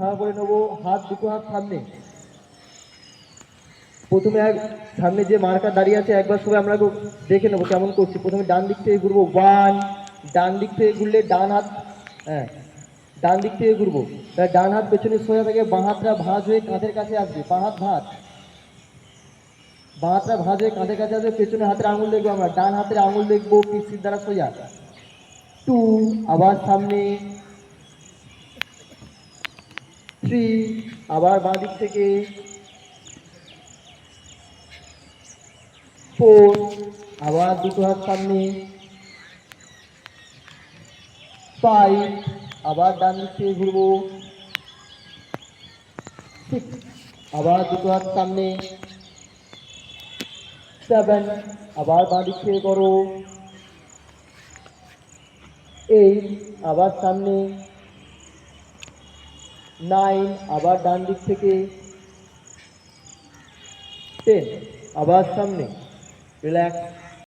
খাড়া করে নেবো, দুটো হাত সামনে। প্রথমে সামনে যে মার্কার দাঁড়িয়ে আছে একবার সবাই আমরা দেখে নেবো কেমন করছি। প্রথমে ডান দিক থেকে ঘুরবো, 1, ডান দিক থেকে ঘুরলে ডান হাত, হ্যাঁ ডান দিক থেকে ঘুরবো, তাহলে ডান হাত পেছনে সোজা থেকে বাঁ হাতটা ভাঁজ হয়ে কাঁধের কাছে আসবে, বাঁ হাত ভাঁজ, বাঁ হাতটা ভাঁজ হয়ে কাঁধের কাছে আসবে, পেছনে হাতের আঙুল দেখবো, আমরা ডান হাতের আঙুল দেখবো পিসির দ্বারা সোজা, 2, আবার সামনে, 3, আবার বাঁ দিক থেকে, 4, আবার দুটো হাত সামনে, 5, আবার ডান দিক থেকে ঘুরবো, 6, আবার দুটো হাত সামনে, 7, আবার বাঁ দিক থেকে করো, 8, আবার সামনে, 9, আবার ডান দিক থেকে, 10, আবার সামনে, রিল্যাক্স।